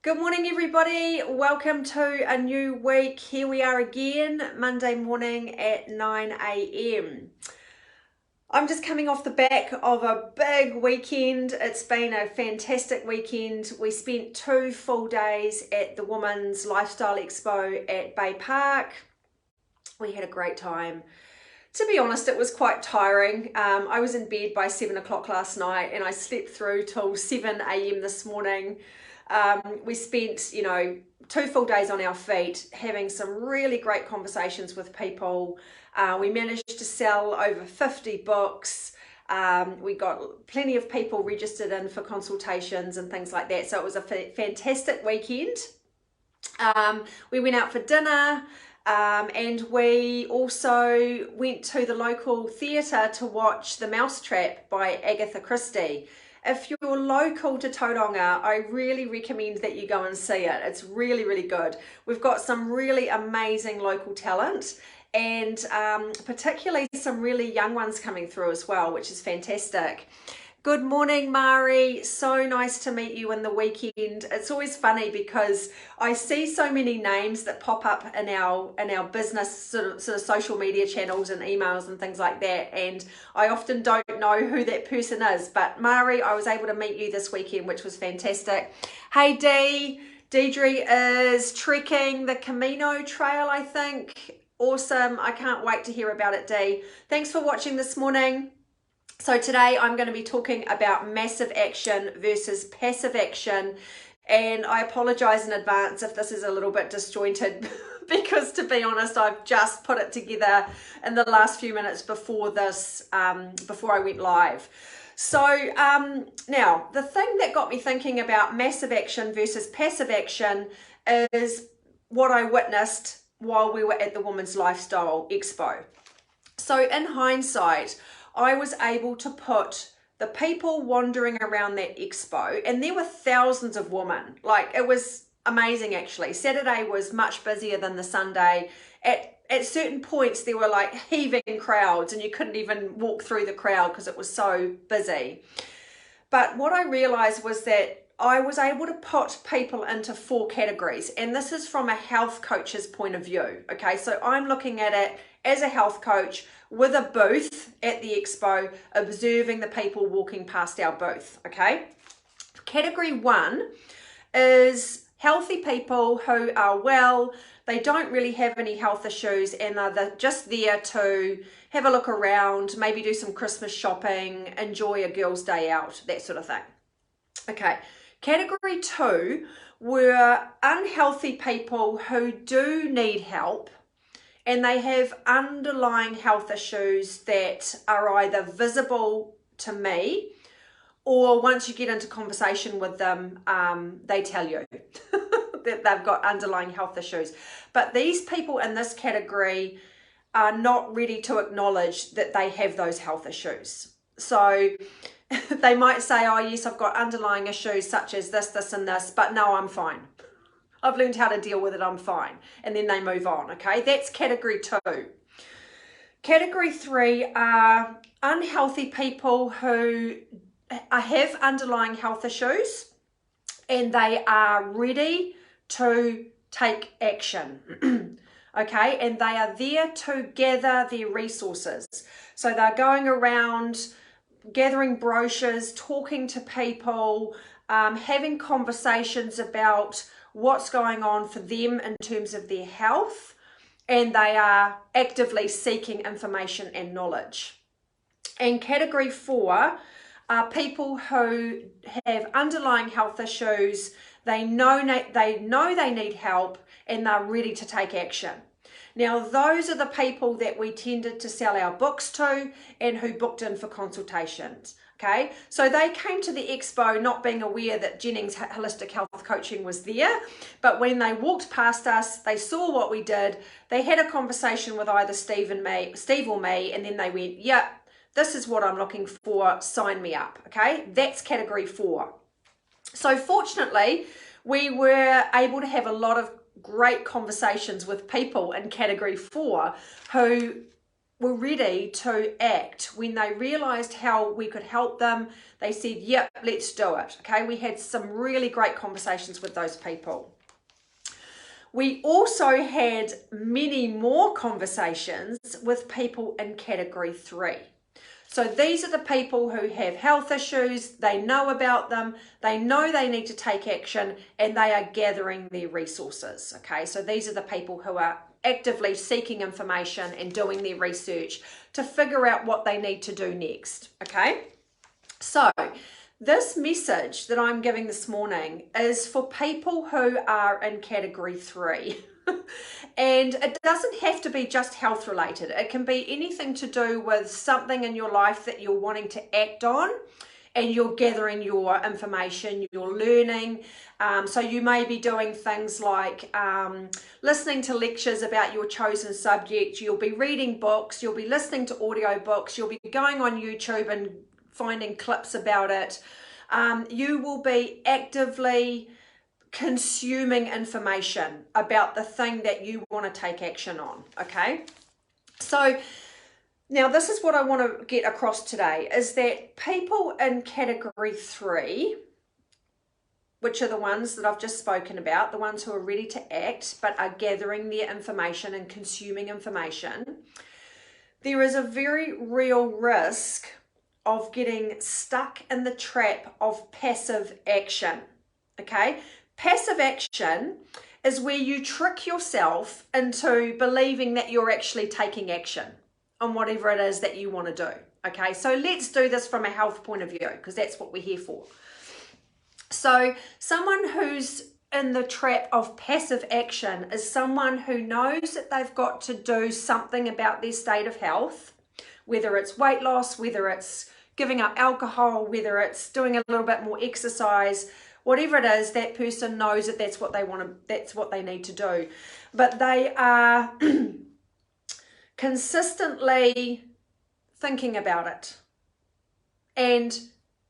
Good morning, everybody. Welcome to a new week. Here we are again, Monday morning at 9 a.m. I'm just coming off the back of a big weekend. It's been a fantastic weekend. We spent 2 full days at the Women's Lifestyle Expo at Bay Park. We had a great time. To be honest, it was quite tiring. I was in bed by 7 o'clock last night and I slept through till 7 a.m. this morning. We spent, 2 full days on our feet having some really great conversations with people. We managed to sell over 50 books. We got plenty of people registered in for consultations and things like that. So it was a fantastic weekend. We went out for dinner. And we also went to the local theatre to watch The Mousetrap by Agatha Christie. If you're local to Tauranga, I really recommend that you go and see it. It's really, really good. We've got some really amazing local talent and particularly some really young ones coming through as well, which is fantastic. Good morning, Mari. So nice to meet you in the weekend. It's always funny because I see so many names that pop up in our business sort of social media channels and emails and things like that, and I often don't know who that person is. But Mari, I was able to meet you this weekend, which was fantastic. Hey Dee, Deidre is trekking the Camino Trail, I think. Awesome. I can't wait to hear about it, Dee. Thanks for watching this morning. So today I'm going to be talking about massive action versus passive action, and I apologize in advance if this is a little bit disjointed because, to be honest, I've just put it together in the last few minutes before this, before I went live. So now the thing that got me thinking about massive action versus passive action is what I witnessed while we were at the Women's Lifestyle Expo. So in hindsight, I was able to put the people wandering around that expo, and there were thousands of women. Like, it was amazing, actually. Saturday was much busier than the Sunday. At certain points, there were like heaving crowds, and you couldn't even walk through the crowd because it was so busy. But what I realized was that I was able to put people into 4 categories, and this is from a health coach's point of view. Okay, so I'm looking at it as a health coach with a booth at the expo, observing the people walking past our booth. Okay, category 1 is healthy people who are well, they don't really have any health issues, and they're just there to have a look around, maybe do some Christmas shopping, enjoy a girls' day out, that sort of thing. Okay, category 2 were unhealthy people who do need help, and they have underlying health issues that are either visible to me, or once you get into conversation with them, they tell you that they've got underlying health issues. But these people in this category are not ready to acknowledge that they have those health issues. So they might say, oh yes, I've got underlying issues such as this, this and this, but no, I'm fine. I've learned how to deal with it, I'm fine. And then they move on, okay? That's category 2. Category 3 are unhealthy people who have underlying health issues and they are ready to take action, okay? And they are there to gather their resources. So they're going around gathering brochures, talking to people, having conversations about what's going on for them in terms of their health, and they are actively seeking information and knowledge. And category 4 are people who have underlying health issues, they know they need help, and they're ready to take action. Now, those are the people that we tended to sell our books to and who booked in for consultations. Okay, so they came to the expo not being aware that Jennings Holistic Health Coaching was there, but when they walked past us, they saw what we did, they had a conversation with either Steve or me, and then they went, yeah, this is what I'm looking for, sign me up. Okay, that's category 4. So fortunately, we were able to have a lot of great conversations with people in category 4 who were ready to act. When they realized how we could help them, they said, yep, let's do it. Okay, we had some really great conversations with those people. We also had many more conversations with people in category 3. So these are the people who have health issues, they know about them, they know they need to take action, and they are gathering their resources. Okay, so these are the people who are actively seeking information and doing their research to figure out what they need to do next. Okay, so this message that I'm giving this morning is for people who are in category 3. And it doesn't have to be just health related. It can be anything to do with something in your life that you're wanting to act on, and you're gathering your information, you're learning. So you may be doing things like listening to lectures about your chosen subject. You'll be reading books, you'll be listening to audio books, you'll be going on YouTube and finding clips about it. You will be actively consuming information about the thing that you want to take action on. Okay, so now this is what I want to get across today, is that people in category 3, which are the ones that I've just spoken about, the ones who are ready to act but are gathering their information and consuming information, there is a very real risk of getting stuck in the trap of passive action. Okay, passive action is where you trick yourself into believing that you're actually taking action on whatever it is that you want to do. Okay, so let's do this from a health point of view, because that's what we're here for. So someone who's in the trap of passive action is someone who knows that they've got to do something about their state of health, whether it's weight loss, whether it's giving up alcohol, whether it's doing a little bit more exercise. Whatever it is, that person knows that that's what they want to, that's what they need to do. But they are consistently thinking about it and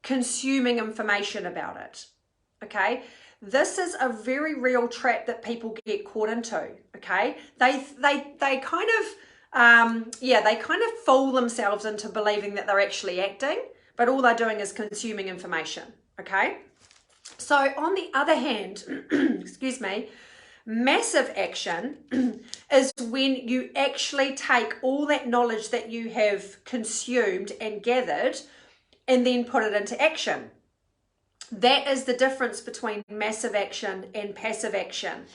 consuming information about it. Okay? This is a very real trap that people get caught into. Okay? They kind of they kind of fool themselves into believing that they're actually acting, but all they're doing is consuming information. Okay? So on the other hand, excuse me, massive action is when you actually take all that knowledge that you have consumed and gathered and then put it into action. That is the difference between massive action and passive action.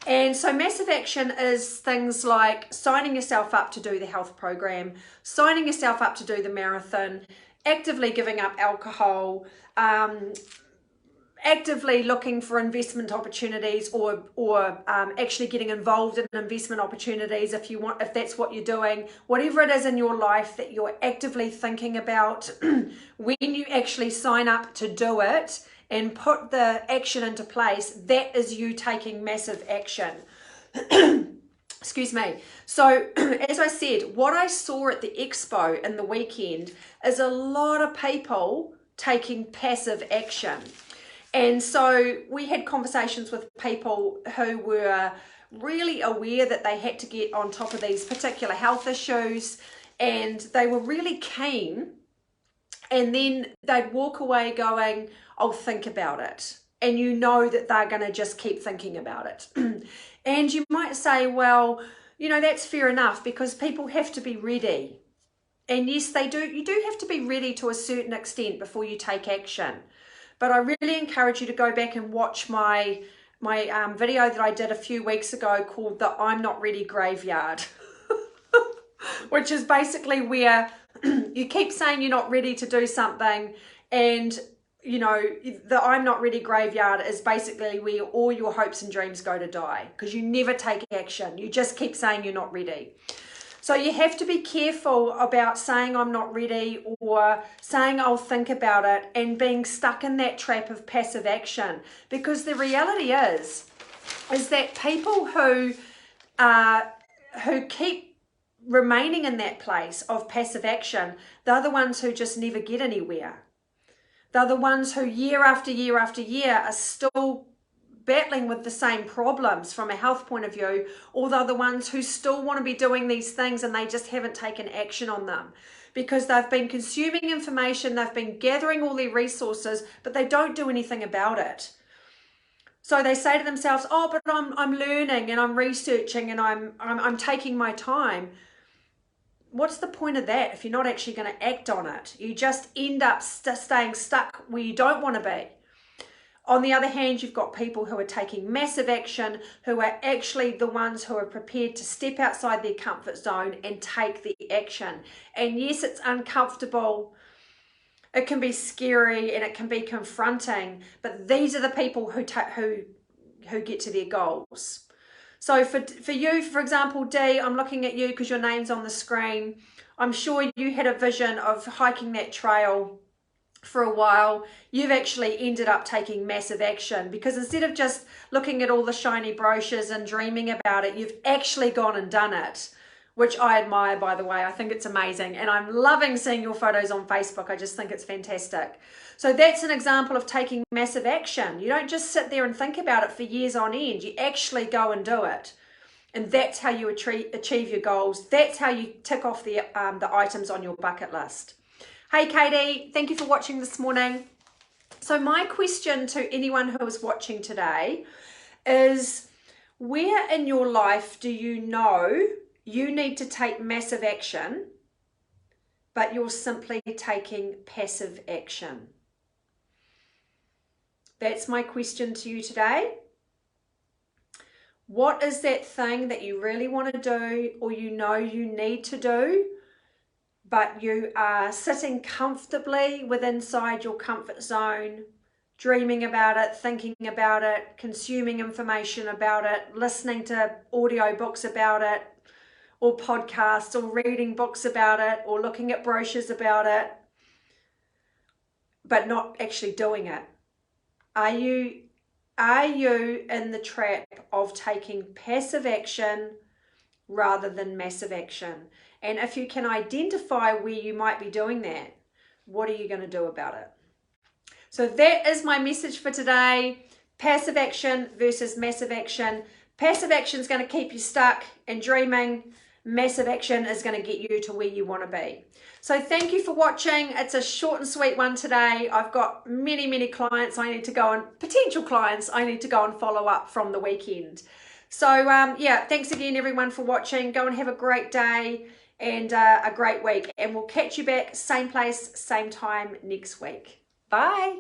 And so massive action is things like signing yourself up to do the health program, signing yourself up to do the marathon, actively giving up alcohol, actively looking for investment opportunities, or actually getting involved in investment opportunities if that's what you're doing. Whatever it is in your life that you're actively thinking about, when you actually sign up to do it and put the action into place, that is you taking massive action. Excuse me. So as I said, what I saw at the expo in the weekend is a lot of people taking passive action. And so we had conversations with people who were really aware that they had to get on top of these particular health issues, and they were really keen, and then they'd walk away going, I'll think about it. And you know that they're going to just keep thinking about it. And you might say, well, you know, that's fair enough, because people have to be ready. And yes, they do. You do have to be ready to a certain extent before you take action. But I really encourage you to go back and watch my video that I did a few weeks ago called the I'm Not Ready Graveyard, which is basically where you keep saying you're not ready to do something, and you know, the I'm Not Ready Graveyard is basically where all your hopes and dreams go to die, because you never take action. You just keep saying you're not ready. So you have to be careful about saying I'm not ready, or saying I'll think about it, and being stuck in that trap of passive action. Because the reality is that people who keep remaining in that place of passive action, they're the ones who just never get anywhere. They're the ones who year after year after year are still battling with the same problems from a health point of view, or they're the ones who still want to be doing these things and they just haven't taken action on them because they've been consuming information, they've been gathering all their resources, but they don't do anything about it. So they say to themselves, oh, but I'm learning and I'm researching and I'm taking my time. What's the point of that if you're not actually going to act on it? You just end up staying stuck where you don't want to be. On the other hand, you've got people who are taking massive action, who are actually the ones who are prepared to step outside their comfort zone and take the action. And yes, it's uncomfortable. It can be scary and it can be confronting, but these are the people who get to their goals. So for you, for example, Dee, I'm looking at you because your name's on the screen. I'm sure you had a vision of hiking that trail for a while. You've actually ended up taking massive action because instead of just looking at all the shiny brochures and dreaming about it, you've actually gone and done it, which I admire, by the way. I think it's amazing. And I'm loving seeing your photos on Facebook. I just think it's fantastic. So that's an example of taking massive action. You don't just sit there and think about it for years on end. You actually go and do it. And that's how you achieve your goals. That's how you tick off the items on your bucket list. Hey, Katie, thank you for watching this morning. So my question to anyone who is watching today is, where in your life do you know you need to take massive action, but you're simply taking passive action? That's my question to you today. What is that thing that you really want to do, or you know you need to do, but you are sitting comfortably inside your comfort zone, dreaming about it, thinking about it, consuming information about it, listening to audio books about it, or podcasts, or reading books about it, or looking at brochures about it, but not actually doing it? Are you in the trap of taking passive action rather than massive action? And if you can identify where you might be doing that, what are you going to do about it? So that is my message for today. Passive action versus massive action. Passive action is going to keep you stuck and dreaming. Massive action is going to get you to where you want to be. So thank you for watching. It's a short and sweet one today. I've got many clients I need to go and potential clients I need to go and follow up from the weekend. So yeah, thanks again everyone for watching. Go and have a great day and a great week, and we'll catch you back same place, same time next week. Bye.